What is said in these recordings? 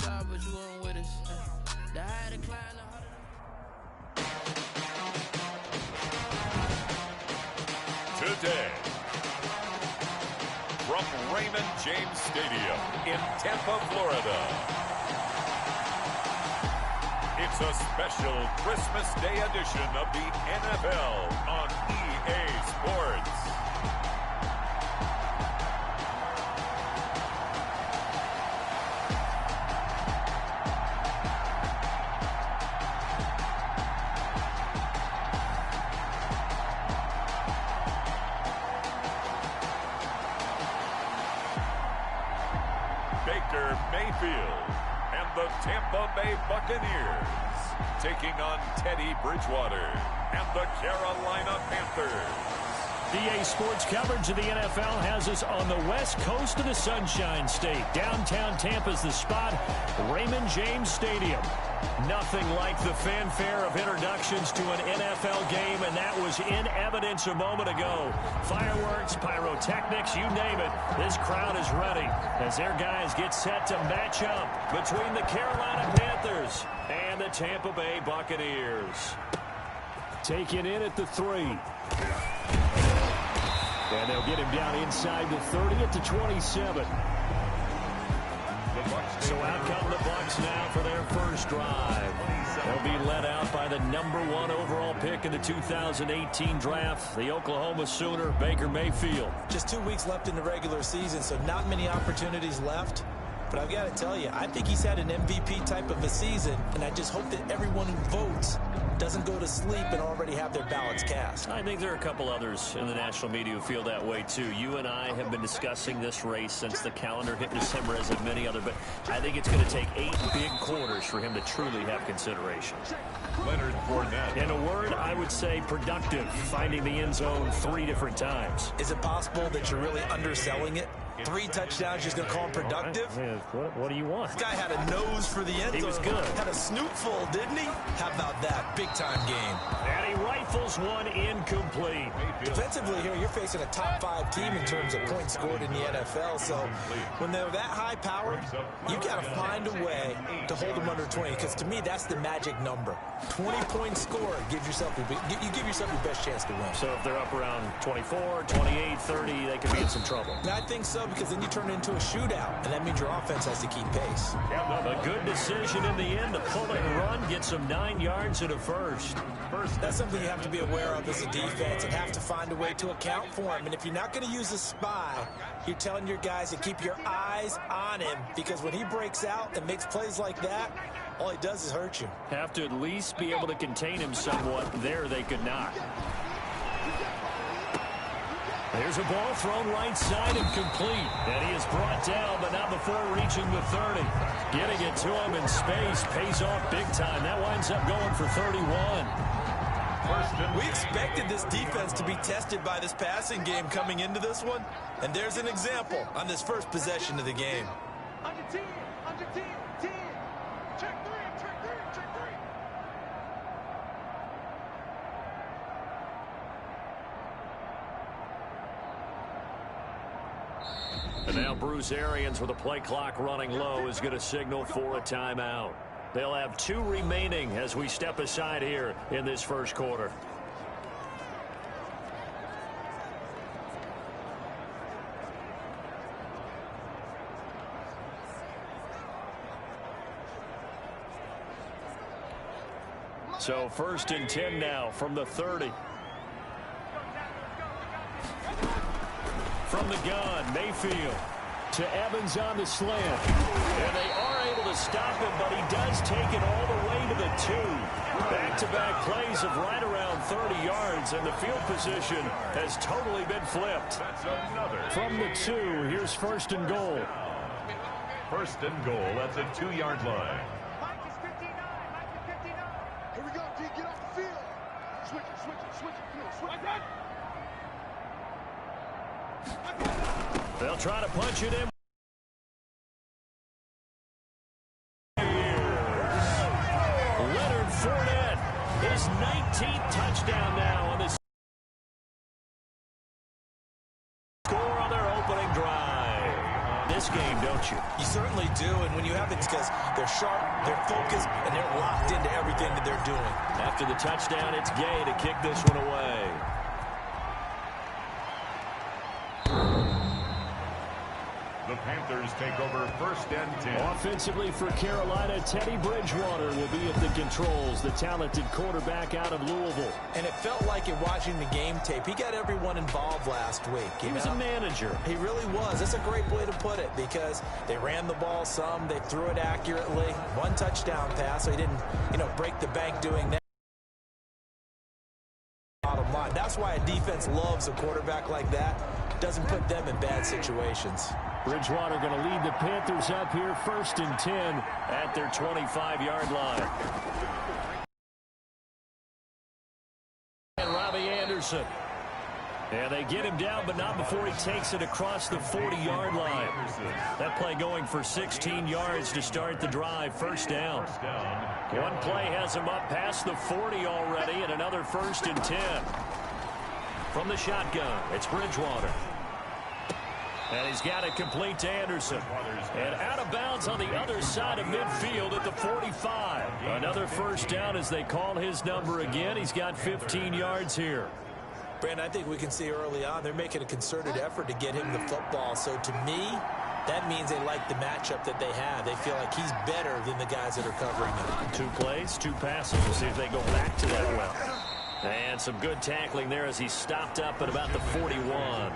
shot, but you weren't with us. The higher the climb, the harder. Today, from Raymond James Stadium in Tampa, Florida, it's a special Christmas Day edition of the NFL on EA Sports. Baker Mayfield and the Tampa Bay Buccaneers taking on Teddy Bridgewater and the Carolina Panthers. EA Sports coverage of the NFL has us on the west coast of the Sunshine State. Downtown Tampa's the spot, Raymond James Stadium. Nothing like the fanfare of introductions to an NFL game, and that was in evidence a moment ago. Fireworks, pyrotechnics, you name it. This crowd is ready as their guys get set to match up between the Carolina Panthers and the Tampa Bay Buccaneers. Taken in at the 3. And they'll get him down inside the 30 at the 27. So out come the Bucks now for their first drive. They'll be led out by the #1 overall pick in the 2018 draft, the Oklahoma Sooner, Baker Mayfield. Just 2 weeks left in the regular season, so not many opportunities left. But I've got to tell you, I think he's had an MVP type of a season, and I just hope that everyone who votes doesn't go to sleep and already have their ballots cast. I think there are a couple others in the national media who feel that way, too. You and I have been discussing this race since the calendar hit December, as have many other, but I think it's going to take 8 big quarters for him to truly have consideration. Leonard Fournette. In a word, I would say productive, finding the end zone 3 different times. Is it possible that you're really underselling it? 3 touchdowns, just going to call him productive? What do you want? This guy had a nose for the end zone. He was good. Had a snootful, didn't he? How about that? Big-time game. And he rifles one incomplete. Defensively here, you're facing a top-5 team in terms of points scored in the NFL. So when they're that high-powered, you got to find a way to hold them under 20. Because to me, that's the magic number. 20 points scored. You give yourself your best chance to win. So if they're up around 24, 28, 30, they could be in some trouble. I think so, because then you turn it into a shootout, and that means your offense has to keep pace. A good decision in the end to pull and run, get some 9 yards and a first. That's something you have to be aware of as a defense and have to find a way to account for him. And if you're not going to use a spy, you're telling your guys to keep your eyes on him, because when he breaks out and makes plays like that, all he does is hurt you. Have to at least be able to contain him somewhat. There they could not. There's a ball thrown right side and complete. And he is brought down, but not before reaching the 30. Getting it to him in space pays off big time. That winds up going for 31. We expected this defense to be tested by this passing game coming into this one. And there's an example on this first possession of the game. Under 10, 10. Check 3. And now Bruce Arians, with the play clock running low, is going to signal for a timeout. They'll have 2 remaining as we step aside here in this first quarter. So 1st and 10 now from the 30. From the gun, Mayfield to Evans on the slant. And they are able to stop him, but he does take it all the way to the 2. Back-to-back plays of right around 30 yards, and the field position has totally been flipped. That's another. From the 2, here's 1st and goal. 1st and goal at the 2-yard line. Mike is 59. Here we go, D. Get off the field. Switch it. Come on, switch it. They'll try to punch it in. Leonard Fournette, his 19th touchdown now on this score on their opening drive. This game, don't you? You certainly do, and when you have it, because They're sharp, they're focused, and they're locked into everything that they're doing. After the touchdown, it's Gay to kick this one away. The Panthers take over 1st and 10. Offensively for Carolina, Teddy Bridgewater will be at the controls, the talented quarterback out of Louisville. And it felt like in watching the game tape, he got everyone involved last week. He was a manager. He really was. That's a great way to put it because they ran the ball some, they threw it accurately. 1 touchdown pass, so he didn't, break the bank doing that. Bottom line. That's why a defense loves a quarterback like that. Doesn't put them in bad situations. Bridgewater going to lead the Panthers up here 1st and 10 at their 25-yard line. And Robbie Anderson. And they get him down, but not before he takes it across the 40-yard line. That play going for 16 yards to start the drive. 1st down. One play has him up past the 40 already, and another 1st and 10. From the shotgun, it's Bridgewater. And he's got it complete to Anderson. And out of bounds on the other side of midfield at the 45. Another 1st down as they call his number again. He's got 15 yards here. Brandon, I think we can see early on they're making a concerted effort to get him the football. So to me, that means they like the matchup that they have. They feel like he's better than the guys that are covering him. 2 plays, 2 passes. We'll see if they go back to that well. And some good tackling there as he stopped up at about the 41.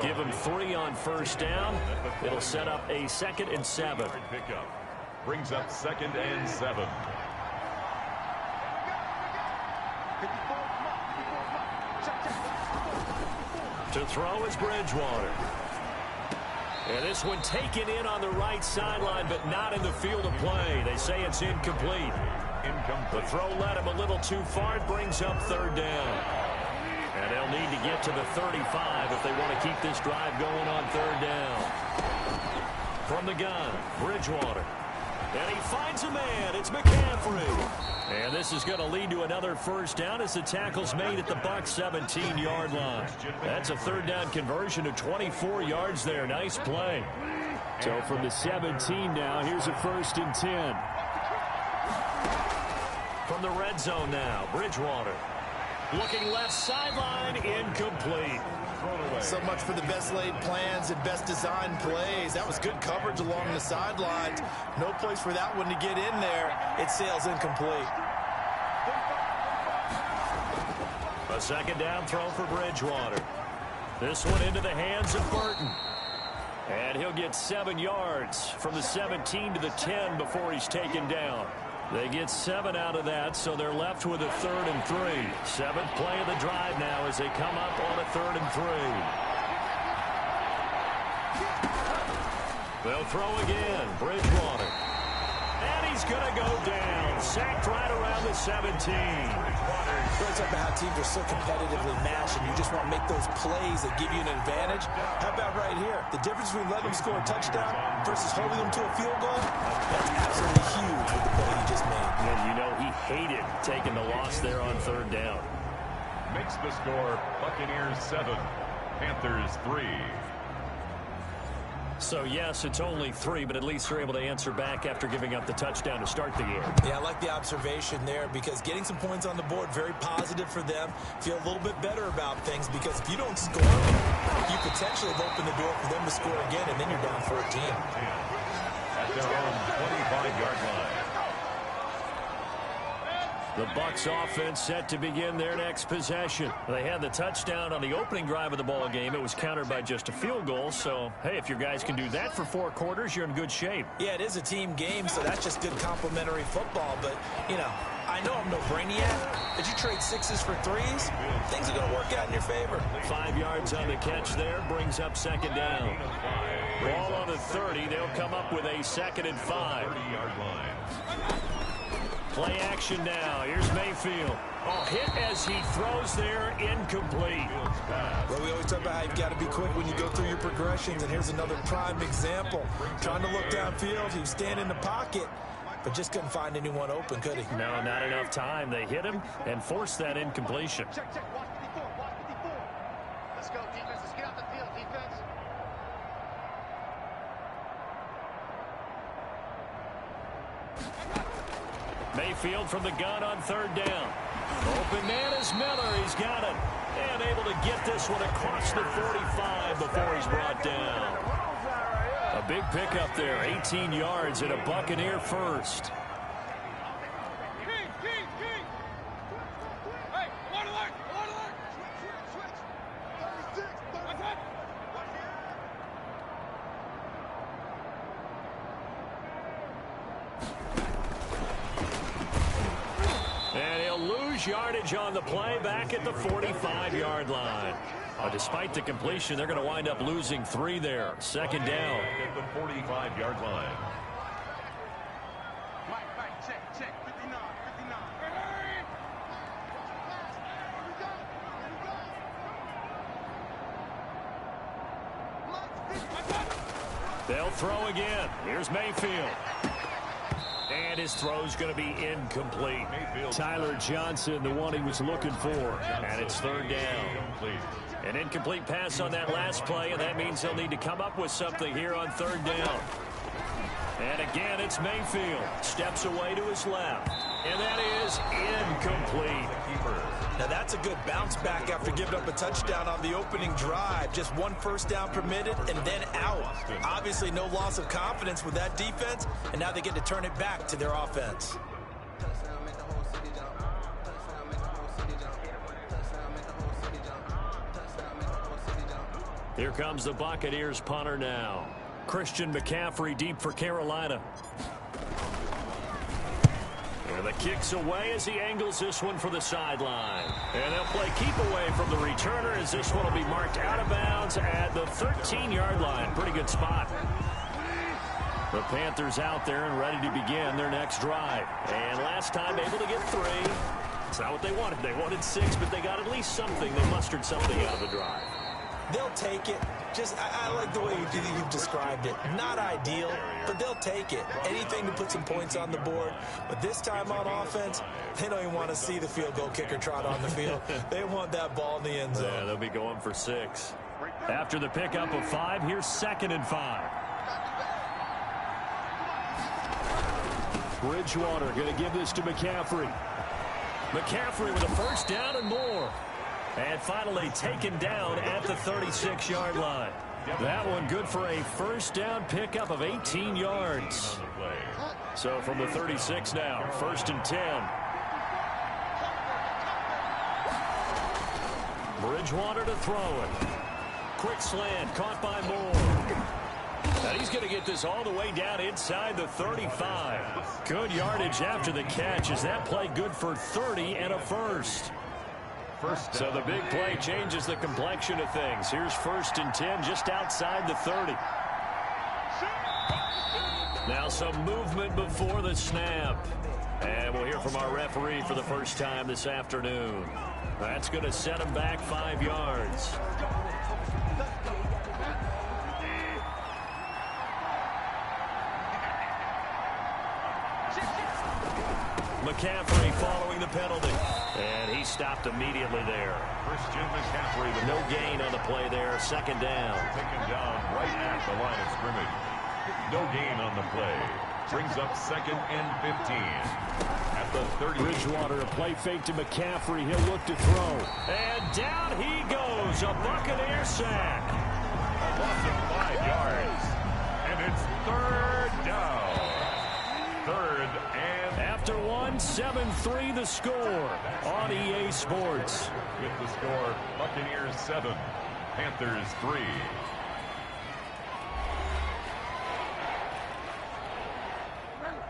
Give him 3 on 1st down. It'll set up a 2nd and 7. Brings up 2nd and 7. To throw is Bridgewater. And this one taken in on the right sideline, but not in the field of play. They say it's incomplete. The throw led him a little too far. It brings up 3rd down. And they'll need to get to the 35 if they want to keep this drive going on 3rd down. From the gun, Bridgewater. And he finds a man. It's McCaffrey. And this is going to lead to another 1st down as the tackle's made at the Bucks 17-yard line. That's a 3rd down conversion of 24 yards there. Nice play. So from the 17 now, here's a 1st and 10. From the red zone now, Bridgewater. Looking left sideline, incomplete. So much for the best laid plans and best designed plays. That was good coverage along the sidelines. No place for that one to get in there. It sails incomplete. A 2nd down throw for Bridgewater. This one into the hands of Burton. And he'll get 7 yards from the 17 to the 10 before he's taken down. They get 7 out of that, so they're left with a 3rd and 3. 7th play of the drive now as they come up on a 3rd and 3. They'll throw again. Bridgewater. And he's going to go down. Sacked right around the 17. We're talking about how teams are so competitively matched, and you just want to make those plays that give you an advantage. How about right here? The difference between letting them score a touchdown versus holding them to a field goal, that's absolutely huge with the play he just made. And you know he hated taking the loss there on 3rd down. Makes the score Buccaneers 7, Panthers 3. So, yes, it's only 3, but at least they're able to answer back after giving up the touchdown to start the game. Yeah, I like the observation there because getting some points on the board, very positive for them. Feel a little bit better about things because if you don't score, you potentially have opened the door for them to score again, and then you're down 14. At their own 25-yard line. The Bucks offense set to begin their next possession. They had the touchdown on the opening drive of the ball game. It was countered by just a field goal. So, hey, if your guys can do that for 4 quarters, you're in good shape. Yeah, it is a team game, so that's just good complimentary football. But, I know I'm no brainiac, but you trade 6s for 3s, things are going to work out in your favor. 5 yards on the catch there brings up 2nd down. Ball on the 30. They'll come up with a 2nd and 5. 30-yard line. Play action now. Here's Mayfield. Oh, hit as he throws there, incomplete. Well, we always talk about how you've got to be quick when you go through your progressions, and here's another prime example. Trying to look downfield, he was standing in the pocket, but just couldn't find anyone open, could he? No, not enough time. They hit him and forced that incompletion. Check, watch 54, watch 54. Let's go, defense. Let's get out the field, defense. Mayfield from the gun on third down. Open man is Miller. He's got it. And able to get this one across the 45 before he's brought down. A big pickup there. 18 yards and a Buccaneer first. Yardage on the play back at the 45-yard line. Despite the completion, they're going to wind up losing 3 there. Second down. At the 45-yard line. Check. 59. They'll throw again. Here's Mayfield. And his throw's going to be incomplete. Tyler Johnson, the one he was looking for. And it's third down. An incomplete pass on that last play, and that means they'll need to come up with something here on third down. And again, it's Mayfield. Steps away to his left. And that is incomplete. Now that's a good bounce back after giving up a touchdown on the opening drive. Just 1 first down permitted and then out. Obviously no loss of confidence with that defense, and now they get to turn it back to their offense. Here comes the Buccaneers punter now. Christian McCaffrey deep for Carolina. And the kick's away as he angles this one for the sideline. And they'll play keep away from the returner as this one will be marked out of bounds at the 13-yard line. Pretty good spot. The Panthers out there and ready to begin their next drive. And last time able to get 3. It's not what they wanted. They wanted 6, but they got at least something. They mustered something out of the drive. They'll take it. I like the way you've described it. Not ideal, but they'll take it. Anything to put some points on the board. But this time on offense, they don't even want to see the field goal kicker trot on the field. They want that ball in the end zone. Yeah, they'll be going for 6. After the pickup of 5, here's 2nd and 5. Bridgewater going to give this to McCaffrey. McCaffrey with a first down and more. And finally taken down at the 36-yard line. That one good for a first down pickup of 18 yards. So from the 36 now, 1st and 10. Bridgewater to throw it. Quick slant caught by Moore. And he's going to get this all the way down inside the 35. Good yardage after the catch. Is that play good for 30 and a first? So the big play changes the complexion of things. Here's 1st and 10 just outside the 30. Now some movement before the snap. And we'll hear from our referee for the first time this afternoon. That's going to set him back 5 yards. McCaffrey following the penalty. And he stopped immediately there. Christian McCaffrey. No gain on the play there. 2nd down. Taken down right at the line of scrimmage. No gain on the play. Brings up 2nd and 15. At the 30. Bridgewater, a play fake to McCaffrey. He'll look to throw. And down he goes. A Buccaneer sack. A loss of 5 yards. And it's 3rd down. 3rd and... After 1, 7-3 the score on EA Sports. With the score, Buccaneers 7, Panthers 3.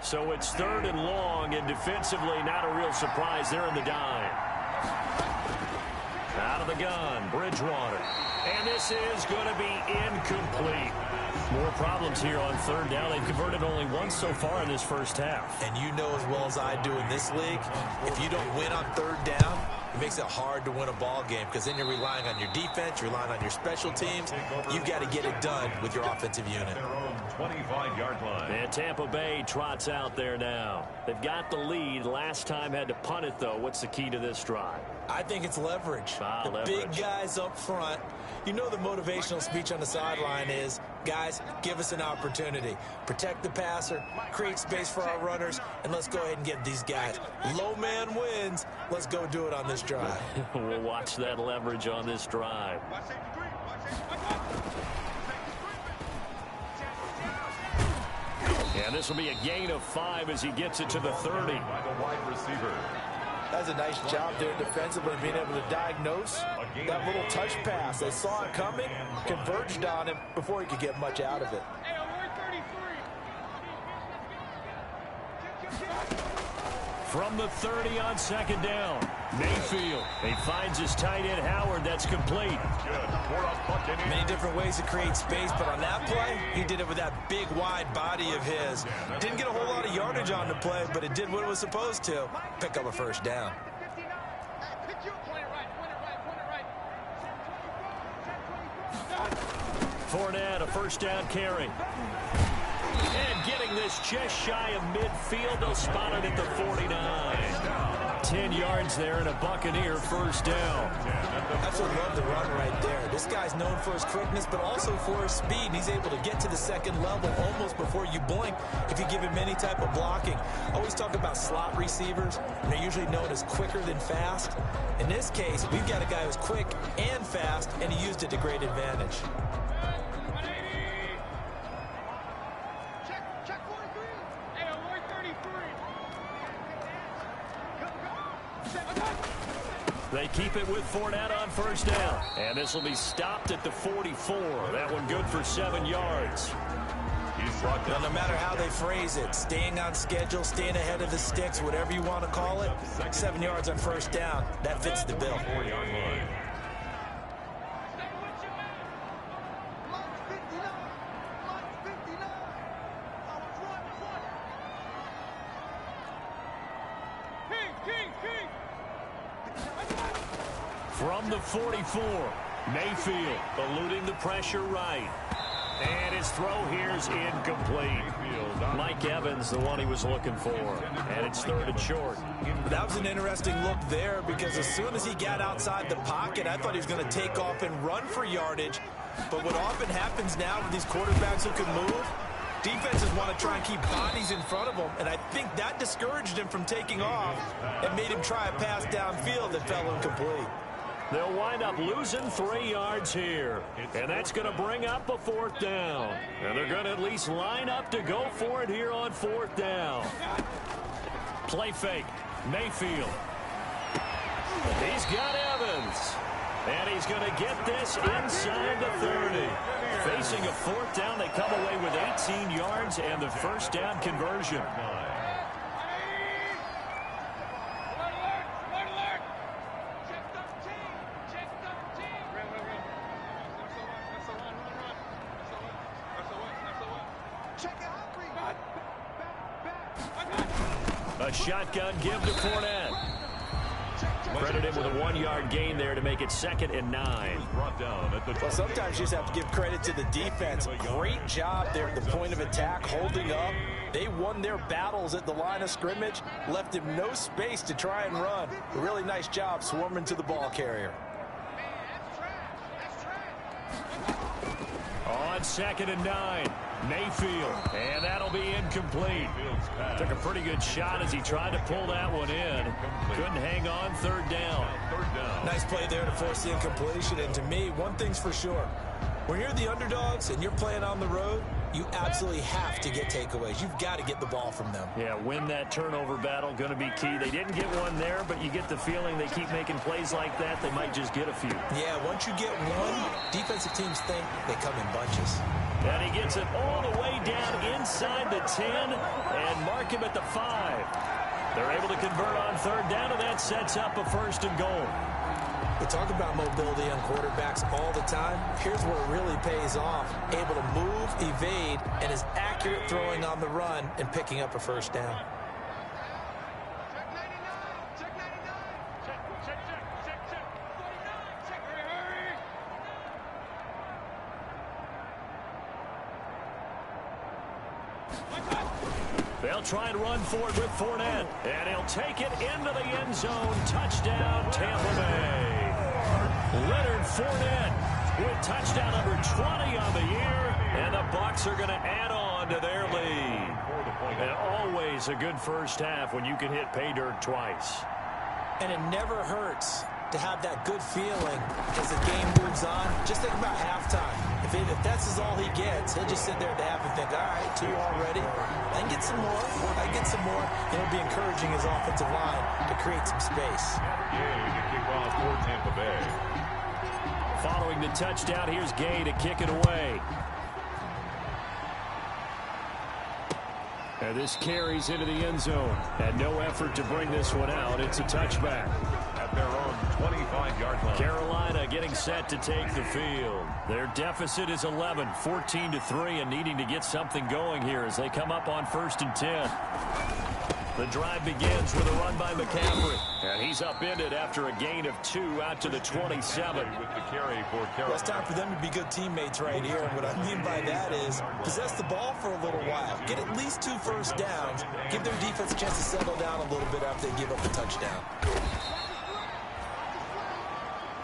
So it's 3rd and long, and defensively not a real surprise. They're in the dime. Out of the gun, Bridgewater. And this is going to be incomplete. More problems here on 3rd down. They've converted only once so far in this first half. And you know as well as I do in this league, if you don't win on 3rd down, it makes it hard to win a ball game because then you're relying on your defense, you're relying on your special teams. You've got to get it done with your offensive unit. Their own 25-yard line. And Tampa Bay trots out there now. They've got the lead. Last time had to punt it, though. What's the key to this drive? I think it's leverage. Leverage. Big guys up front. You know the motivational speech on the sideline is guys, give us an opportunity. Protect the passer, create space for our runners, and let's go ahead and get these guys. Low man wins. Let's go do it on this drive. We'll watch that leverage on this drive. And this will be a gain of 5 as he gets it to the 30. By the wide receiver. That's a nice job there defensively, being able to diagnose that little touch pass. They saw it coming, converged on him before he could get much out of it. From the 30 on second down, Mayfield. He finds his tight end, Howard. That's complete. Many different ways to create space, but on that play, he did it with that big, wide body of his. Didn't get a whole lot of yardage on the play, but it did what it was supposed to. Pick up a first down. Fournette, a first down carry. And getting this just shy of midfield. They'll spot it at the 49. 10 yards there and a Buccaneer first down. Absolutely love the run right there. This guy's known for his quickness, but also for his speed. And he's able to get to the second level almost before you blink if you give him any type of blocking. I always talk about slot receivers, and they're usually known as quicker than fast. In this case, we've got a guy who's quick and fast, and he used it to great advantage. They keep it with Fournette on first down. And this will be stopped at the 44. That one good for 7 yards. Well, no matter how they phrase it, staying on schedule, staying ahead of the sticks, whatever you want to call it, 7 yards on first down, that fits the bill. From the 44, Mayfield eluding the pressure right. And his throw here's incomplete. Mike Evans, the one he was looking for. And it's third and short. That was an interesting look there because as soon as he got outside the pocket, I thought he was going to take off and run for yardage. But what often happens now with these quarterbacks who can move, defenses want to try and keep bodies in front of them, and I think that discouraged him from taking off and made him try a pass downfield that fell incomplete. They'll wind up losing 3 yards here, and that's going to bring up a fourth down. And they're going to at least line up to go for it here on fourth down. Play fake, Mayfield. He's got Evans. And he's going to get this inside the 30. Facing a fourth down, they come away with 18 yards and the first down conversion. A shotgun give to Fournette. Credit him with a 1-yard gain there to make it 2nd and 9. Well, sometimes you just have to give credit to the defense. Great job there at the point of attack, holding up. They won their battles at the line of scrimmage, left him no space to try and run. A really nice job swarming to the ball carrier. On 2nd and 9, Mayfield, and that'll be incomplete. Took a pretty good shot as he tried to pull that one in. Couldn't hang on, third down. Nice play there to force the incompletion, and to me, one thing's for sure. When you're the underdogs and you're playing on the road, you absolutely have to get takeaways. You've got to get the ball from them. Yeah, win that turnover battle, going to be key. They didn't get one there, but you get the feeling they keep making plays like that, they might just get a few. Yeah, once you get one, defensive teams think they come in bunches. And he gets it all the way down inside the 10 and mark him at the 5. They're able to convert on third down, and that sets up a 1st and goal. We talk about mobility on quarterbacks all the time. Here's where it really pays off. Able to move, evade, and is accurate throwing on the run and picking up a first down. They'll try and run for it with Fournette. And he'll take it into the end zone. Touchdown, Tampa Bay. Leonard Fournette with touchdown number 20 on the year. And the Bucks are going to add on to their lead. And always a good first half when you can hit pay dirt twice. And it never hurts to have that good feeling as the game moves on. Just think about halftime. If that's all he gets, he'll just sit there at the half and think, all right, 2 already. I can get some more. I can get some more. And it'll be encouraging his offensive line to create some space. To kick off for Tampa Bay. Following the touchdown, here's Gay to kick it away. And this carries into the end zone. And no effort to bring this one out. It's a touchback. At their own 25-yard line. Carolina getting set to take the field. Their deficit is 11, 14-3, and needing to get something going here as they come up on 1st and 10. The drive begins with a run by McCaffrey. And he's upended after a gain of 2 out to the 27. With the carry for Carolina. Well, it's time for them to be good teammates right here. And what I mean by that is possess the ball for a little while. Get at least 2 first downs. Give their defense a chance to settle down a little bit after they give up a touchdown.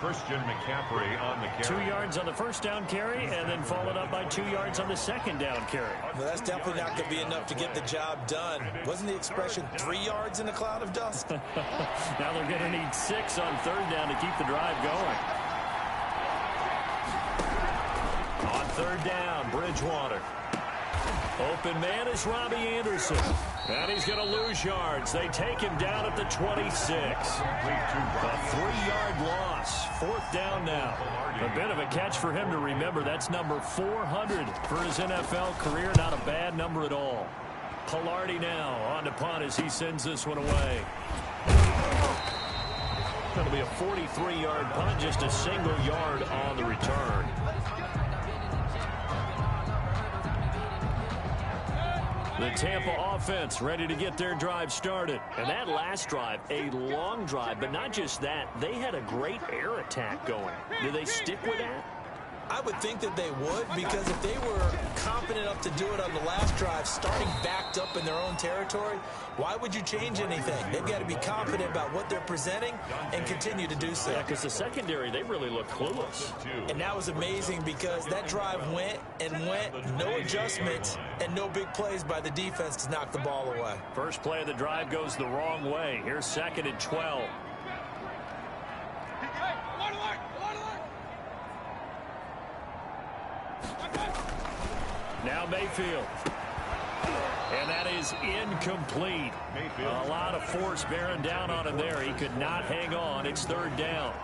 Christian McCaffrey on the carry. 2 yards on the first down carry, and then followed up by 2 yards on the second down carry. Well, that's definitely not going to be enough to get the job done. Wasn't the expression 3 yards in a cloud of dust? Now they're going to need 6 on 3rd down to keep the drive going. On 3rd down, Bridgewater. Open man is Robbie Anderson. And he's going to lose yards. They take him down at the 26. A 3-yard loss. 4th down now. A bit of a catch for him to remember. That's number 400 for his NFL career. Not a bad number at all. Pilardi now on to punt as he sends this one away. It'll be a 43-yard punt, just a single yard on the return. The Tampa offense ready to get their drive started. And that last drive, a long drive, but not just that. They had a great air attack going. Do they stick with that? I would think that they would, because if they were confident enough to do it on the last drive, starting backed up in their own territory, why would you change anything? They've got to be confident about what they're presenting and continue to do so. Yeah, because the secondary, they really look clueless. And that was amazing because that drive went and went, no adjustments, and no big plays by the defense to knock the ball away. First play of the drive goes the wrong way. Here's 2nd and 12. Now Mayfield. And that is incomplete. Mayfield. A lot of force bearing down on him there. He could not hang on. It's 3rd down.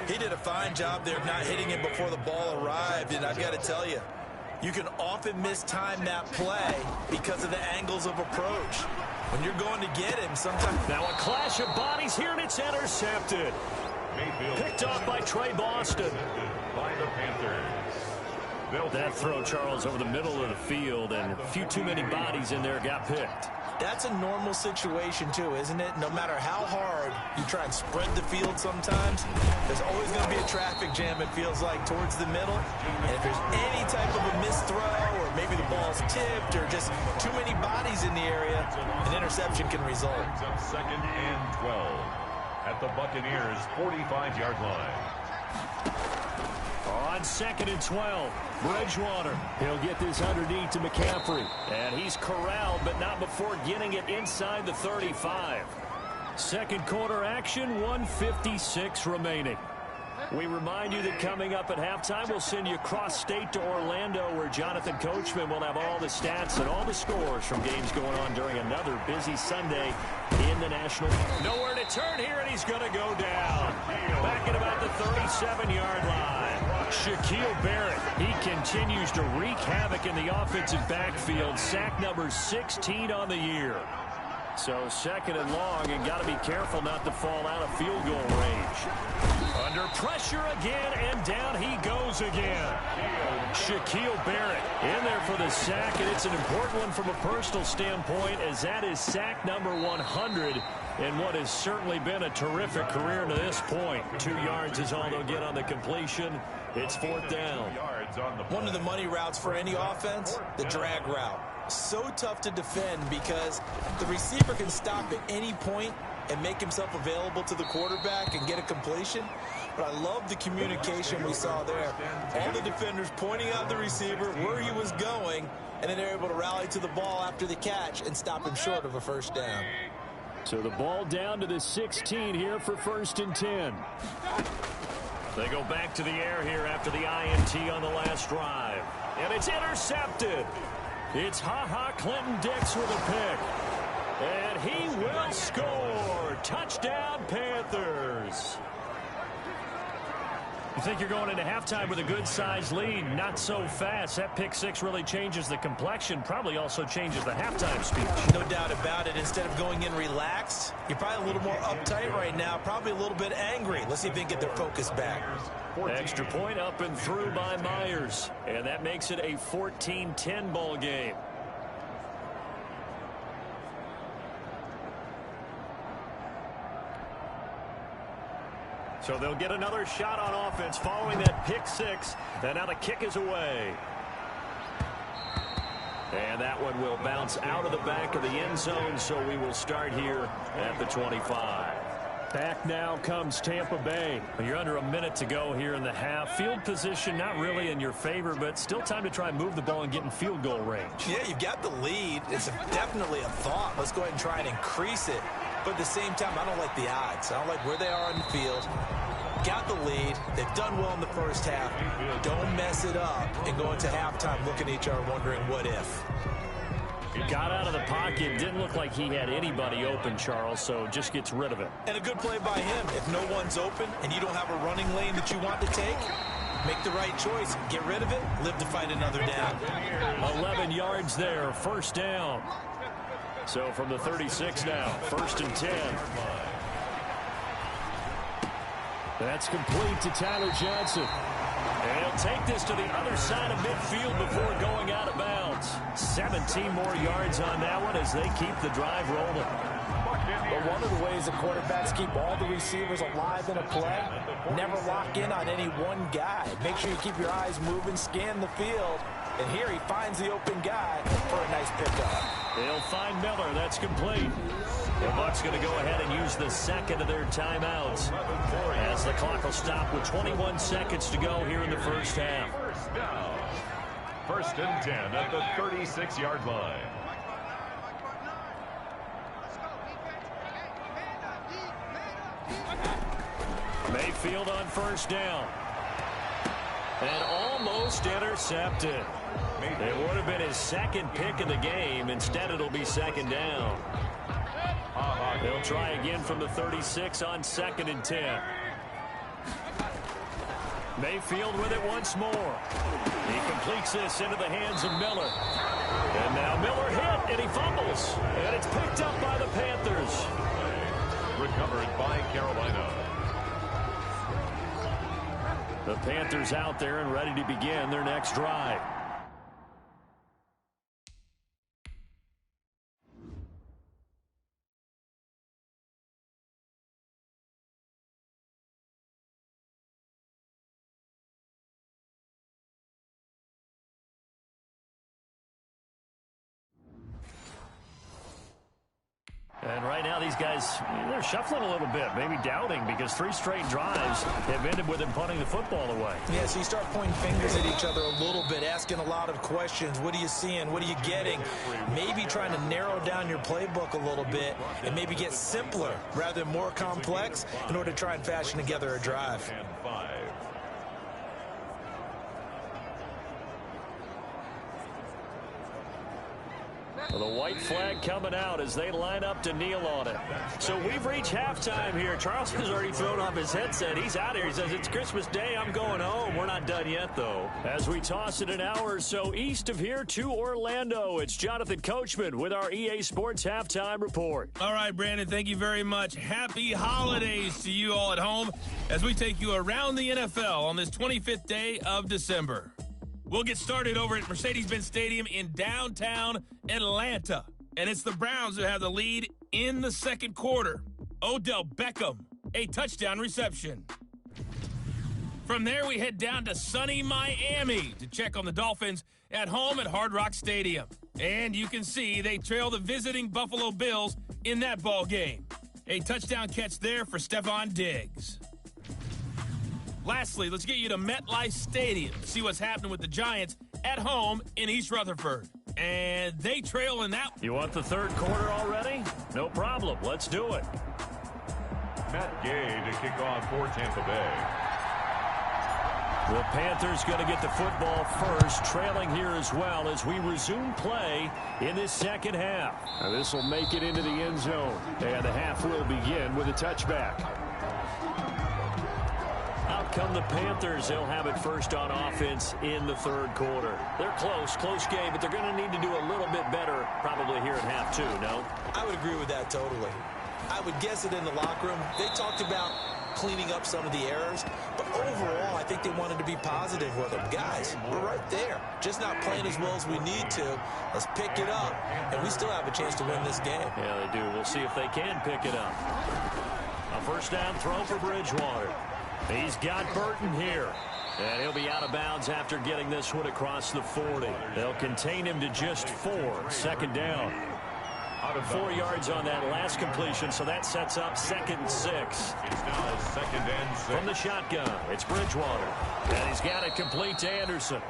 He did a fine job there of not hitting it before the ball arrived. And I've got to tell you, you can often mistime that play because of the angles of approach. When you're going to get him, sometimes... Now a clash of bodies here, and it's intercepted. Mayfield. Picked off by Trey Boston. By the Panthers. That throw, Charles, over the middle of the field, and a few too many bodies in there got picked. That's a normal situation, too, isn't it? No matter how hard you try and spread the field sometimes, there's always going to be a traffic jam, it feels like, towards the middle. And if there's any type of a missed throw, or maybe the ball's tipped, or just too many bodies in the area, an interception can result. 2nd and 12 at the Buccaneers' 45-yard line. On 2nd and 12, Bridgewater. He'll get this underneath to McCaffrey. And he's corralled, but not before getting it inside the 35. Second quarter action, 1:56 remaining. We remind you that coming up at halftime, we'll send you cross-state to Orlando, where Jonathan Coachman will have all the stats and all the scores from games going on during another busy Sunday in the National. Nowhere to turn here, and he's going to go down. Back at about the 37-yard line. Shaquille Barrett, he continues to wreak havoc in the offensive backfield. Sack number 16 on the year. So 2nd and long, and got to be careful not to fall out of field goal range. Under pressure again, and down he goes again. Shaquille Barrett in there for the sack, and it's an important one from a personal standpoint, as that is sack number 100 in what has certainly been a terrific career to this point. 2 yards is all they'll get on the completion. It's 4th down. One of the money routes for any offense, the drag route. So tough to defend because the receiver can stop at any point and make himself available to the quarterback and get a completion. But I love the communication we saw there. All the defenders pointing out the receiver where he was going, and then they're able to rally to the ball after the catch and stop him short of a first down. So the ball down to the 16 here for 1st and 10. They go back to the air here after the INT on the last drive. And it's intercepted. It's Clinton Dix with a pick. And he will score. Touchdown, Panthers. You think you're going into halftime with a good-sized lead. Not so fast. That pick six really changes the complexion. Probably also changes the halftime speech. No doubt about it. Instead of going in relaxed, you're probably a little more uptight right now. Probably a little bit angry. Let's see if they can get their focus back. Extra point up and through by Myers. And that makes it a 14-10 ball game. So they'll get another shot on offense following that pick six. And now the kick is away. And that one will bounce out of the back of the end zone. So we will start here at the 25. Back now comes Tampa Bay. You're under a minute to go here in the half. Field position not really in your favor, but still time to try and move the ball and get in field goal range. Yeah, you've got the lead. It's definitely a thought. Let's go ahead and try and increase it. But at the same time, I don't like the odds. I don't like where they are on the field. Got the lead. They've done well in the first half. Don't mess it up and go into halftime looking at each other wondering what if. Got out of the pocket. Didn't look like he had anybody open, Charles, so just gets rid of it. And a good play by him. If no one's open and you don't have a running lane that you want to take, make the right choice. Get rid of it. Live to fight another down. 11 yards there. First down. So from the 36 now, 1st and 10. That's complete to Tyler Johnson. And he'll take this to the other side of midfield before going out of bounds. 17 more yards on that one as they keep the drive rolling. But one of the ways the quarterbacks keep all the receivers alive in a play, never lock in on any one guy. Make sure you keep your eyes moving, scan the field. And here he finds the open guy for a nice pickup. They'll find Miller. That's complete. The Bucks going to go ahead and use the second of their timeouts as the clock will stop with 21 seconds to go here in the first half. First down. 1st and 10 at the 36-yard line. Mayfield on first down. And almost intercepted. It would have been his second pick of the game. Instead, it'll be 2nd down. They'll try again from the 36 on 2nd and 10. Mayfield with it once more. He completes this into the hands of Miller. And now Miller hit, and he fumbles. And it's picked up by the Panthers. Recovered by Carolina. The Panthers out there and ready to begin their next drive. And right now these guys, they're shuffling a little bit, maybe doubting, because 3 straight drives have ended with them punting the football away. Yeah, so you start pointing fingers at each other a little bit, asking a lot of questions. What are you seeing? What are you getting? Maybe trying to narrow down your playbook a little bit and maybe get simpler rather than more complex in order to try and fashion together a drive. And 5. Well, the white flag coming out as they line up to kneel on it. So we've reached halftime here. Charles has already thrown off his headset. He's out here. He says, it's Christmas Day. I'm going home. We're not done yet, though. As we toss it an hour or so east of here to Orlando, it's Jonathan Coachman with our EA Sports Halftime Report. All right, Brandon, thank you very much. Happy holidays to you all at home as we take you around the NFL on this 25th day of December. We'll get started over at Mercedes-Benz Stadium in downtown Atlanta. And it's the Browns who have the lead in the second quarter. Odell Beckham, a touchdown reception. From there, we head down to sunny Miami to check on the Dolphins at home at Hard Rock Stadium. And you can see they trail the visiting Buffalo Bills in that ball game. A touchdown catch there for Stephon Diggs. Lastly, let's get you to MetLife Stadium to see what's happening with the Giants at home in East Rutherford. And they trail in that. You want the third quarter already? No problem. Let's do it. Matt Gay to kick off for Tampa Bay. The Panthers going to get the football first, trailing here as well as we resume play in this second half. Now this will make it into the end zone, and the half will begin with a touchback. Out come the Panthers. They'll have it first on offense in the third quarter. They're close game, but they're going to need to do a little bit better probably here at half two, no? I would agree with that totally. I would guess it in the locker room. They talked about cleaning up some of the errors, but overall, I think they wanted to be positive with them. Guys, we're right there. Just not playing as well as we need to. Let's pick it up, and we still have a chance to win this game. Yeah, they do. We'll see if they can pick it up. A first down throw for Bridgewater. He's got Burton here. And he'll be out of bounds after getting this one across the 40. They'll contain him to just 4. Second down. 4 yards on that last completion, so that sets up 2nd and 6. It's now 2nd and 6. From the shotgun, it's Bridgewater. And he's got it complete to Anderson.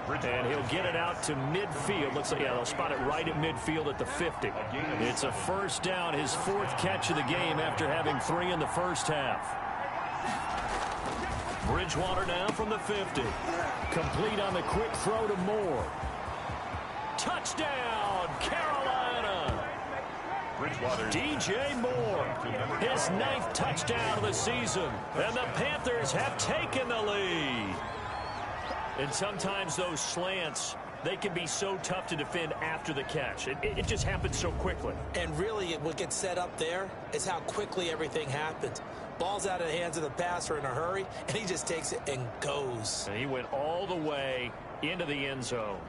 And he'll get it out to midfield. Looks like, yeah, they'll spot it right at midfield at the 50. It's a first down, his 4th catch of the game after having 3 in the first half. Bridgewater now from the 50. Complete on the quick throw to Moore. Touchdown, Carolina. DJ Moore, his 9th touchdown of the season. And the Panthers have taken the lead. And sometimes those slants, they can be so tough to defend after the catch. It just happens so quickly. And really, what gets set up there is how quickly everything happens. Ball's out of the hands of the passer in a hurry, and he just takes it and goes. And he went all the way into the end zone.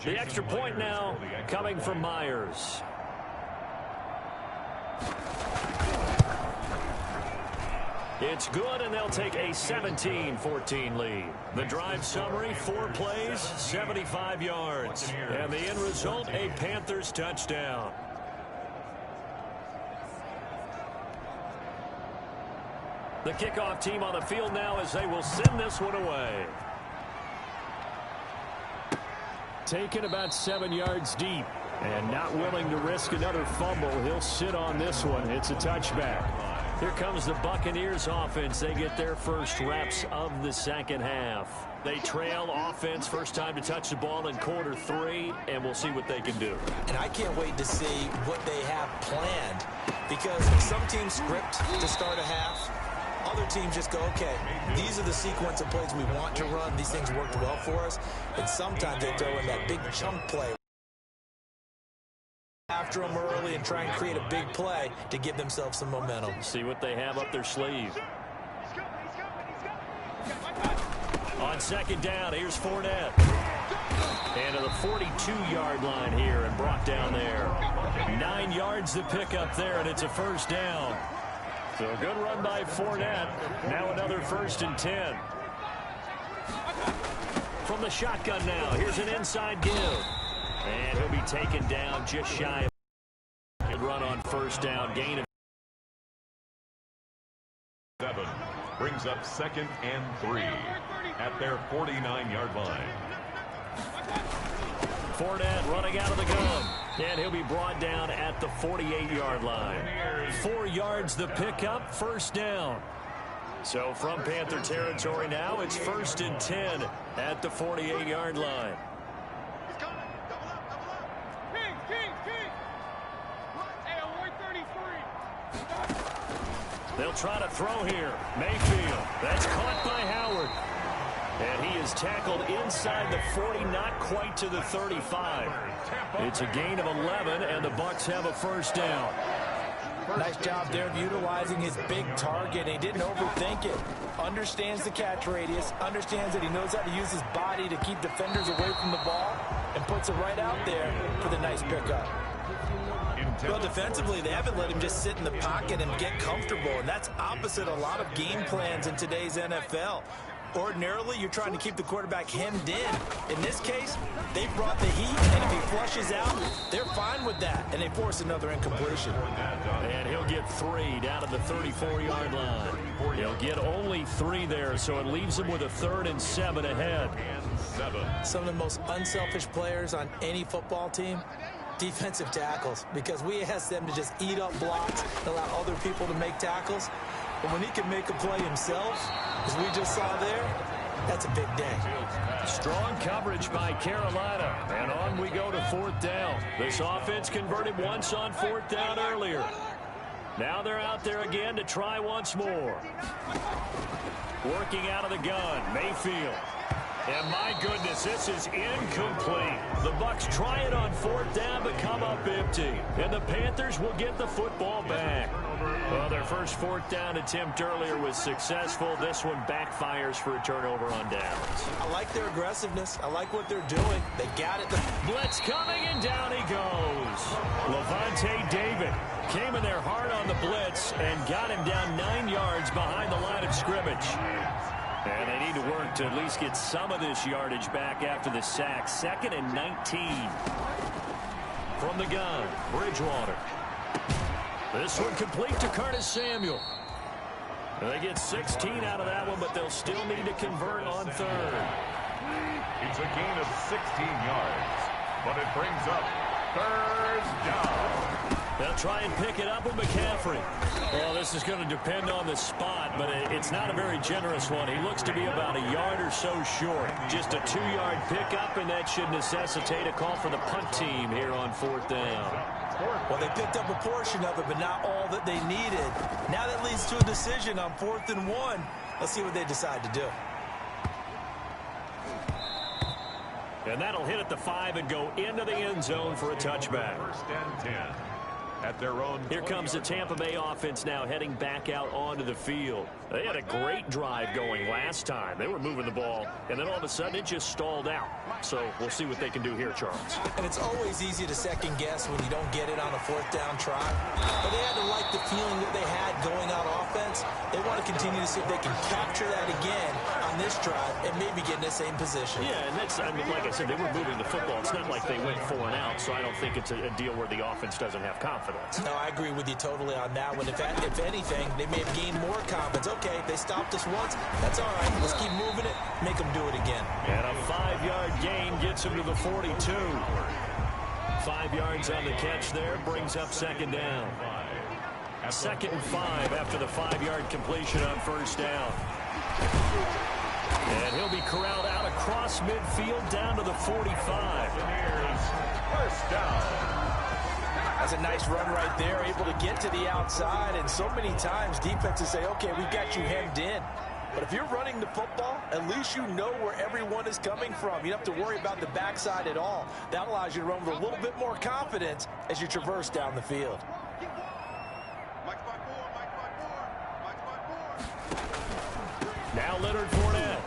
The extra point now coming from Myers. It's good, and they'll take a 17-14 lead. The drive summary, 4 plays, 75 yards. And the end result, a Panthers touchdown. The kickoff team on the field now as they will send this one away. Taken about 7 yards deep. And not willing to risk another fumble. He'll sit on this one. It's a touchback. Here comes the Buccaneers offense. They get their first reps of the second half. They trail offense, first time to touch the ball in quarter 3, and we'll see what they can do. And I can't wait to see what they have planned, because some teams script to start a half. Other teams just go, okay, these are the sequence of plays we want to run. These things worked well for us. And sometimes they throw in that big chunk play after them early and try and create a big play to give themselves some momentum. See what they have up their sleeve. On second down, here's Fournette. And to the 42-yard line here and brought down there. 9 yards to pick up there, and it's a first down. So a good run by Fournette. Now another 1st and 10. From the shotgun now, here's an inside give. And he'll be taken down just shy of a good run on first down. Gain of 7 brings up 2nd and 3 at their 49-yard line. Fournette running out of the gun. And he'll be brought down at the 48-yard line. 4 yards the pickup, first down. So from Panther territory now, it's 1st and 10 at the 48-yard line. They'll try to throw here. Mayfield. That's caught by Howard. And he is tackled inside the 40, not quite to the 35. It's a gain of 11, and the Bucks have a first down. Nice job there of utilizing his big target. He didn't overthink it. Understands the catch radius. Understands that he knows how to use his body to keep defenders away from the ball. And puts it right out there for the nice pickup. Well, defensively, they haven't let him just sit in the pocket and get comfortable, and that's opposite a lot of game plans in today's NFL. Ordinarily, you're trying to keep the quarterback hemmed in. In this case, they brought the heat, and if he flushes out, they're fine with that, and they force another incompletion. And he'll get 3 down to the 34-yard line. He'll get only 3 there, so it leaves him with a 3rd and 7 ahead. Some of the most unselfish players on any football team, defensive tackles, because we ask them to just eat up blocks and allow other people to make tackles. But when he can make a play himself, as we just saw there, that's a big day. Strong coverage by Carolina. And on we go to 4th down. This offense converted once on 4th down earlier. Now they're out there again to try once more. Working out of the gun, Mayfield. And my goodness, this is incomplete. The Bucks try it on 4th down but come up empty. And the Panthers will get the football back. Well, their first 4th down attempt earlier was successful. This one backfires for a turnover on downs. I like their aggressiveness. I like what they're doing. They got it. Blitz coming, and down he goes. Levante David came in there hard on the blitz and got him down 9 yards behind the line of scrimmage. And they need to work to at least get some of this yardage back after the sack. 2nd and 19. From the gun, Bridgewater. This one complete to Curtis Samuel. And they get 16 out of that one, but they'll still need to convert on 3rd. It's a gain of 16 yards, but it brings up 3rd down. They'll try and pick it up with McCaffrey. Well, this is going to depend on the spot, but it's not a very generous one. He looks to be about a yard or so short. Just a 2-yard pickup, and that should necessitate a call for the punt team here on 4th down. Well, they picked up a portion of it, but not all that they needed. Now that leads to a decision on 4th and 1. Let's see what they decide to do. And that'll hit at the 5 and go into the end zone for a touchback. 1st and 10. At their own. Here comes the Tampa Bay offense now heading back out onto the field. They had a great drive going last time. They were moving the ball, and then all of a sudden it just stalled out. So we'll see what they can do here, Charles. And it's always easy to second guess when you don't get it on a 4th down try. But they had to like the feeling that they had going out offense. They want to continue to see if they can capture that again on this drive and maybe get in the same position. Yeah, and that's, I mean, like I said, they were moving the football. It's not like they went 4 and out, so I don't think it's a deal where the offense doesn't have confidence. No, I agree with you totally on that one. If anything, they may have gained more confidence. Okay, they stopped us once. That's all right. Let's keep moving it. Make them do it again. And a 5-yard gain gets him to the 42. 5 yards on the catch there. Brings up 2nd down. 2nd and 5 after the 5-yard completion on 1st down. And he'll be corralled out across midfield down to the 45. 1st down. That's a nice run right there, able to get to the outside. And so many times defenses say, okay, we've got you hemmed in. But if you're running the football, at least you know where everyone is coming from. You don't have to worry about the backside at all. That allows you to run with a little bit more confidence as you traverse down the field. Now Leonard Fournette.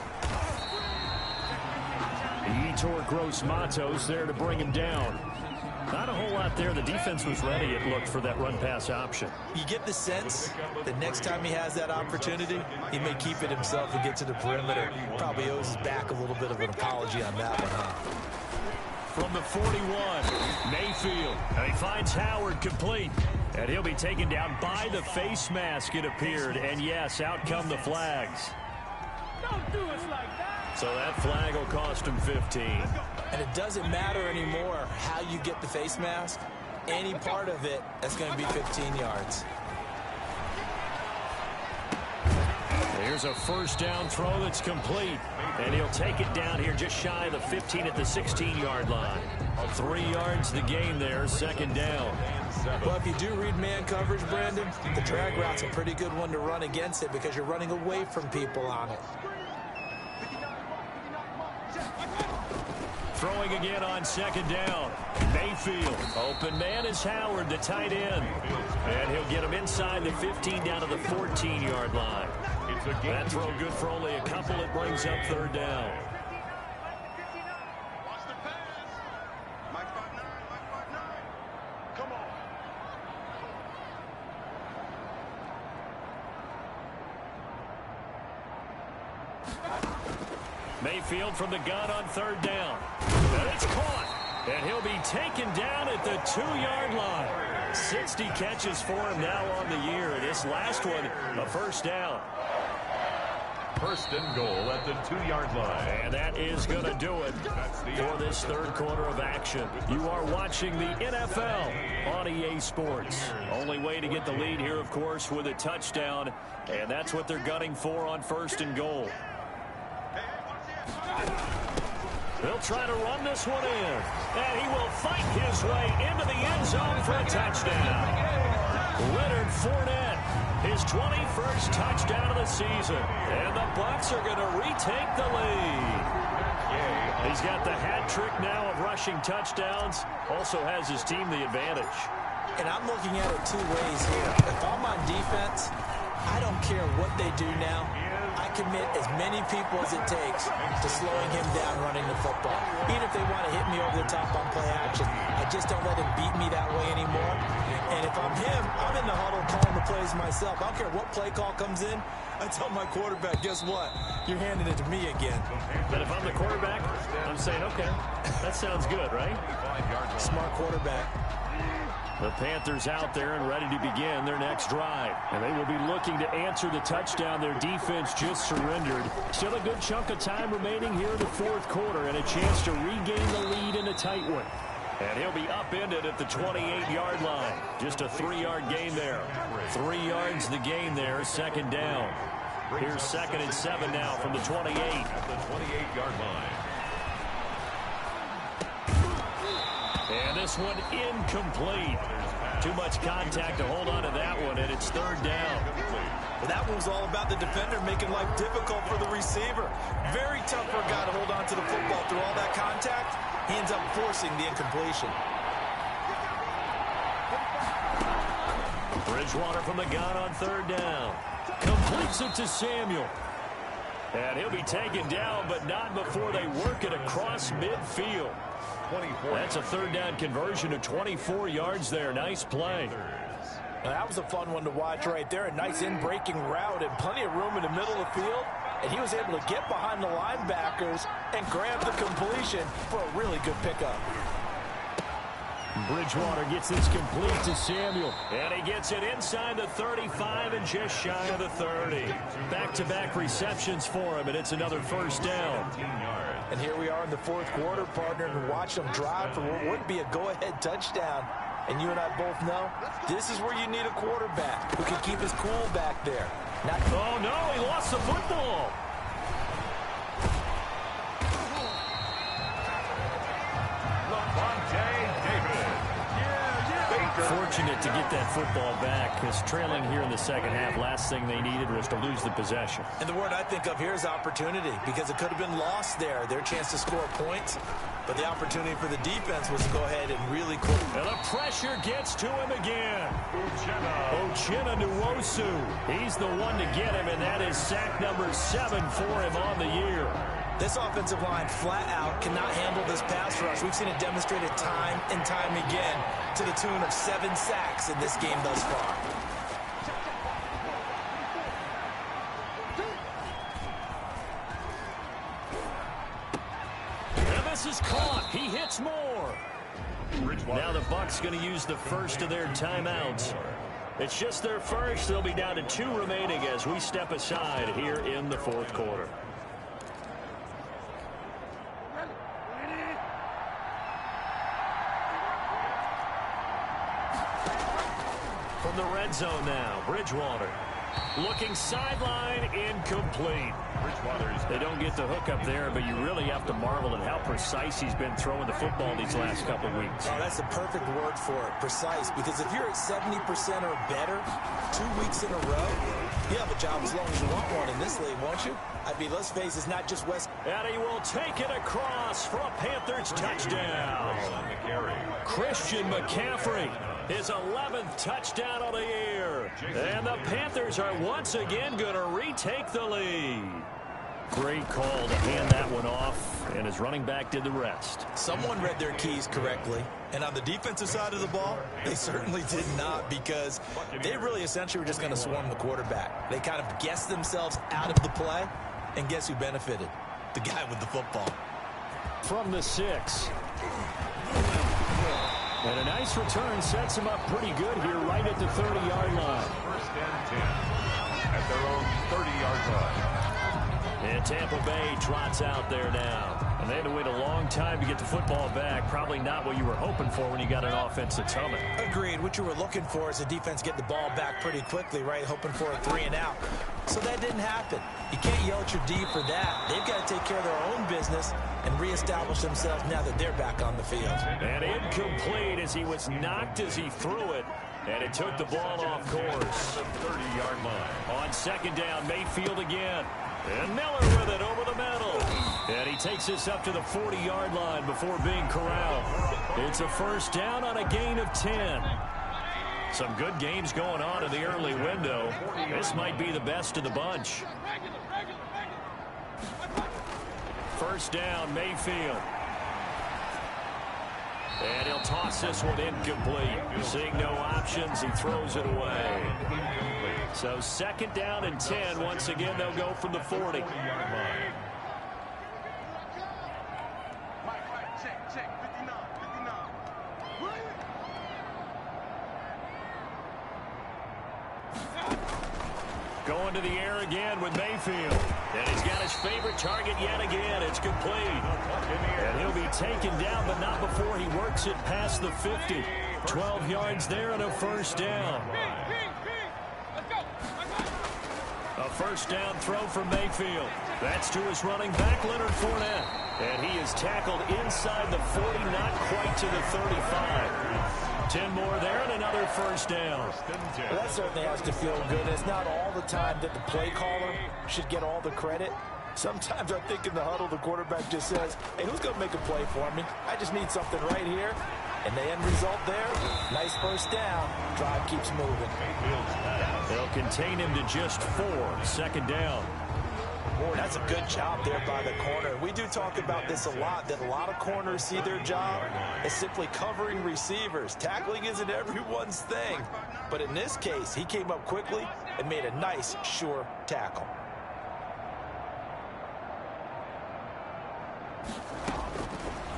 Yetur Gross-Matos there to bring him down. Not a whole lot there. The defense was ready, it looked, for that run-pass option. You get the sense that next time he has that opportunity, he may keep it himself and get to the perimeter. Probably owes his back a little bit of an apology on that one, huh? From the 41, Mayfield. And he finds Howard complete. And he'll be taken down by the face mask, it appeared. And, yes, out come the flags. Don't do us like that. So that flag will cost him 15. And it doesn't matter anymore how you get the face mask. Any part of it, that's going to be 15 yards. Here's a 1st down throw that's complete. And he'll take it down here just shy of the 15 at the 16-yard line. 3 yards the gain there, 2nd down. Well, if you do read man coverage, Brandon, the drag route's a pretty good one to run against it because you're running away from people on it. Throwing again on 2nd down. Mayfield. Open man is Howard, the tight end. And he'll get him inside the 15 down to the 14-yard line. That throw good for only a couple. It brings up 3rd down. Mayfield from the gun on third down. And it's caught. And he'll be taken down at the 2-yard line. 60 catches for him now on the year. And this last one, a first down. First and goal at the 2-yard line. And that is going to do it for this third quarter of action. You are watching the NFL on EA Sports. Only way to get the lead here, of course, with a touchdown. And that's what they're gunning for on first and goal. They'll try to run this one in. And he will fight his way into the end zone for a touchdown. Leonard Fournette, his 21st touchdown of the season. And the Bucks are going to retake the lead. He's got the hat trick now of rushing touchdowns. Also has his team the advantage. And I'm looking at it two ways here. If I'm on defense, I don't care what they do now. I commit as many people as it takes to slowing him down running the football. Even if they want to hit me over the top on play action, I just don't let him beat me that way anymore. And if I'm him, I'm in the huddle calling the plays myself. I don't care what play call comes in. I tell my quarterback, guess what? You're handing it to me again. But if I'm the quarterback, I'm saying, okay, that sounds good, right? Smart quarterback. The Panthers out there and ready to begin their next drive. And they will be looking to answer the touchdown their defense just surrendered. Still a good chunk of time remaining here in the fourth quarter and a chance to regain the lead in a tight one. And he'll be upended at the 28-yard line. Just a 3-yard gain there. 3 yards the gain there, second down. Here's 2nd and 7 now from the 28. At the 28-yard line. And this one incomplete. Too much contact to hold on to that one, and it's third down. Well, that one was all about the defender making life difficult for the receiver. Very tough for a guy to hold on to the football through all that contact. He ends up forcing the incompletion. Bridgewater from the gun on third down. Completes it to Samuel. And he'll be taken down, but not before they work it across midfield. That's a third down conversion of 24 yards there. Nice play. Now, that was a fun one to watch right there. A nice in-breaking route and plenty of room in the middle of the field. And he was able to get behind the linebackers and grab the completion for a really good pickup. Bridgewater gets this complete to Samuel. And he gets it inside the 35 and just shy of the 30. Back-to-back receptions for him, and it's another first down. And here we are in the fourth quarter, partner, and watch them drive for what would be a go-ahead touchdown. And you and I both know this is where you need a quarterback who can keep his cool back there. Oh, no, he lost the football. Fortunate to get that football back, because trailing here in the second half, last thing they needed was to lose the possession. And the word I think of here is opportunity, because it could have been lost there, their chance to score points. But the opportunity for the defense was to go ahead and really quick. And the pressure gets to him again. Uchenna Nwosu. He's the one to get him, and that is sack number 7 for him on the year. This offensive line flat out cannot handle this pass rush. We've seen it demonstrated time and time again to the tune of 7 sacks in this game thus far. And this is caught. He hits more. Now the Bucks going to use the first of their timeouts. It's just their first. They'll be down to 2 remaining as we step aside here in the fourth quarter. From the red zone now, Bridgewater. Looking sideline, incomplete. They don't get the hook up there, but you really have to marvel at how precise he's been throwing the football these last couple weeks. Oh, that's the perfect word for it, precise, because if you're at 70% or better 2 weeks in a row, you have a job as long as you want one in this league, won't you? I mean, let's face it, it's not just West. And he will take it across for a Panthers touchdown. Christian McCaffrey, his 11th touchdown of the year. And the Panthers are once again going to retake the lead. Great call to hand that one off, and his running back did the rest. Someone read their keys correctly, and on the defensive side of the ball, they certainly did not, because they really essentially were just going to swarm the quarterback. They kind of guessed themselves out of the play, and guess who benefited? the guy with the football. From the 6. And a nice return sets him up pretty good here right at the 30-yard line. First and 10 at their own 30-yard line. And Tampa Bay trots out there now. And they had to wait a long time to get the football back. Probably not what you were hoping for when you got an offense that's humming. Agreed. What you were looking for is the defense get the ball back pretty quickly, right? Hoping for a 3 and out. So that didn't happen. You can't yell at your D for that. They've got to take care of their own business and reestablish themselves now that they're back on the field. And incomplete as he was knocked as he threw it. And it took the ball off course. The 30-yard line. On second down, Mayfield again. And Miller with it over the middle. And he takes this up to the 40-yard line before being corralled. It's a first down on a gain of 10. Some good games going on in the early window. This might be the best of the bunch. First down, Mayfield. And he'll toss this one incomplete. Seeing no options, he throws it away. So second down and 10. Once again, they'll go from the 40. Going to the air again with Mayfield. And he's got his favorite target yet again. It's complete. And he'll be taken down, but not before he works it past the 50. 12 yards there and a first down. A first down throw from Mayfield. That's to his running back, Leonard Fournette. And he is tackled inside the 40, not quite to the 35. 10 more there and another first down. Well, that certainly has to feel good. It's not all the time that the play caller should get all the credit. Sometimes I think in the huddle, the quarterback just says, hey, who's going to make a play for me? I just need something right here. And the end result there, nice first down. Drive keeps moving. They'll contain him to just 4. Second down. That's a good job there by the corner. We do talk about this a lot, that a lot of corners see their job as simply covering receivers. Tackling isn't everyone's thing. But in this case, he came up quickly and made a nice, sure tackle.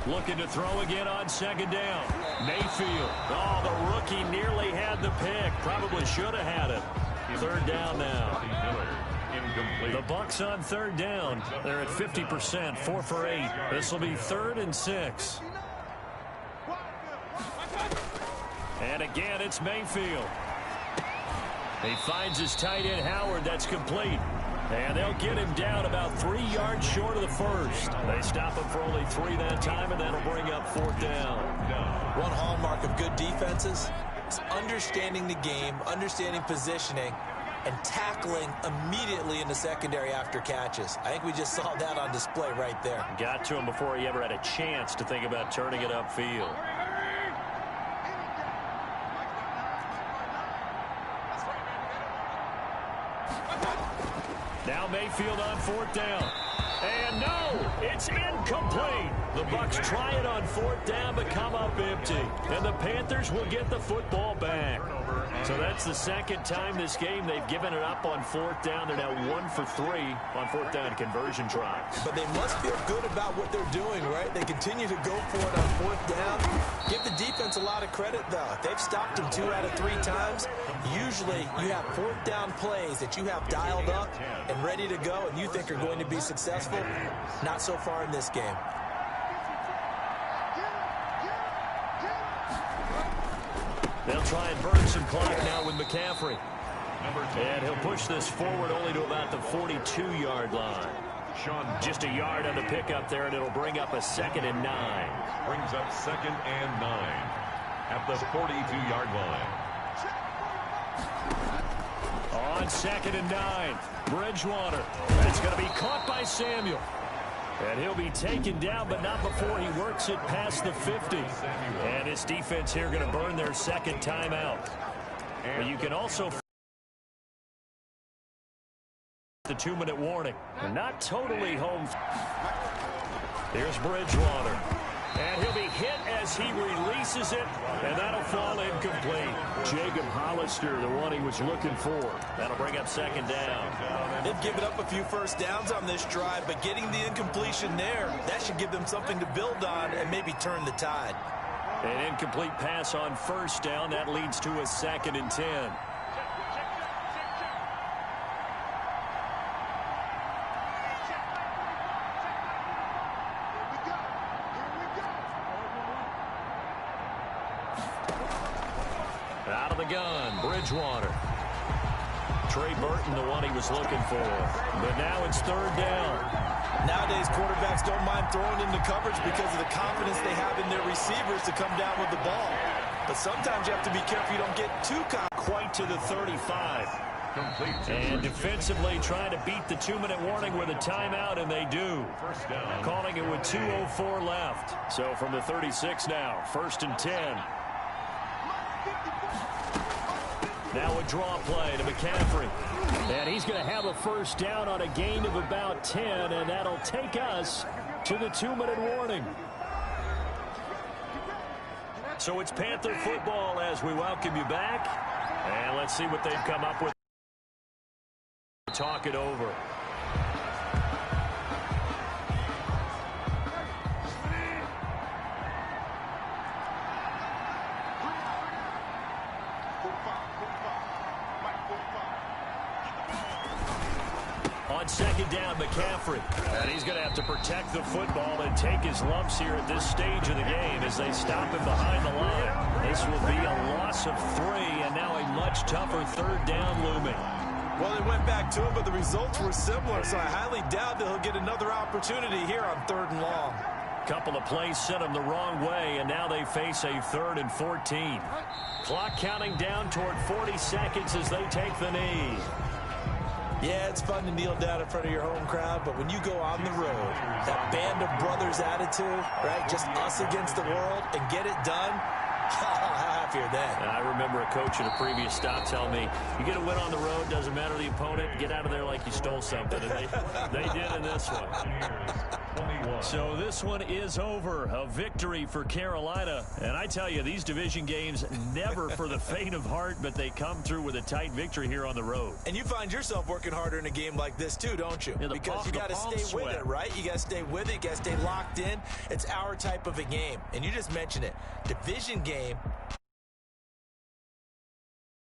Looking to throw again on second down. Mayfield. Oh, the rookie nearly had the pick. Probably should have had it. Third down now. The Bucks on third down. They're at 50%, 4 for 8. This will be 3rd and 6. And again, it's Mayfield. He finds his tight end, Howard. That's complete. And they'll get him down about 3 yards short of the first. They stop him for only 3 that time, and that'll bring up 4th down. One hallmark of good defenses is understanding the game, understanding positioning, and tackling immediately in the secondary after catches. I think we just saw that on display right there. Got to him before he ever had a chance to think about turning it upfield. Now Mayfield on 4th down. And no, it's incomplete. The Bucks try it on 4th down, but come up empty. And the Panthers will get the football back. So that's the second time this game they've given it up on 4th down. They're now 1 for 3 on 4th down conversion tries. But they must feel good about what they're doing, right? They continue to go for it on 4th down. Give the defense a lot of credit, though. They've stopped them 2 out of 3 times. Usually you have 4th down plays that you have dialed up and ready to go and you think are going to be successful. Not so far in this game. They'll try and burn some clock now with McCaffrey. And he'll push this forward only to about the 42-yard line. Just a yard on the pickup there, and it'll bring up a 2nd and 9. Brings up 2nd and 9 at the 42-yard line. On 2nd and 9, Bridgewater. It's going to be caught by Samuel. And he'll be taken down, but not before he works it past the 50. And his defense here going to burn their 2nd timeout. But you can also the 2-minute warning. And not totally home. Here's Bridgewater. And he'll be hit as as he releases it, and that'll fall incomplete. Jacob Hollister, the one he was looking for. That'll bring up second down. They've given up a few first downs on this drive, but getting the incompletion there, that should give them something to build on and maybe turn the tide. An incomplete pass on first down. That leads to a 2nd and 10. Out of the gun, Bridgewater. Trey Burton, the one he was looking for. But now it's 3rd down. Nowadays, quarterbacks don't mind throwing into coverage because of the confidence they have in their receivers to come down with the ball. But sometimes you have to be careful you don't get too quite to the 35. And defensively trying to beat the 2-minute warning with a timeout, and they do. Calling it with 2:04 left. So from the 36 now, 1st and 10. Now a draw play to McCaffrey. And he's going to have a first down on a gain of about 10, and that'll take us to the 2-minute warning. So it's Panther football as we welcome you back. And let's see what they've come up with. Talk it over. On 2nd down, McCaffrey. And he's going to have to protect the football and take his lumps here at this stage of the game as they stop him behind the line. This will be a loss of 3, and now a much tougher 3rd down looming. Well, they went back to him, but the results were similar, so I highly doubt that he'll get another opportunity here on 3rd and long. Couple of plays sent him the wrong way, and now they face a 3rd and 14. Clock counting down toward 40 seconds as they take the knee. Yeah, it's fun to kneel down in front of your home crowd, but when you go on the road, that band of brothers attitude, right, just us against the world, and get it done, how happier then. I remember a coach at a previous stop telling me, you get a win on the road, doesn't matter the opponent, get out of there like you stole something. And they did in this one. So this one is over. A victory for Carolina. And I tell you, these division games, never for the faint of heart, but they come through with a tight victory here on the road. And you find yourself working harder in a game like this too, don't you? Yeah, because you got to stay with it, right? You got to stay with it. You got to stay locked in. It's our type of a game. And you just mentioned it. Division game,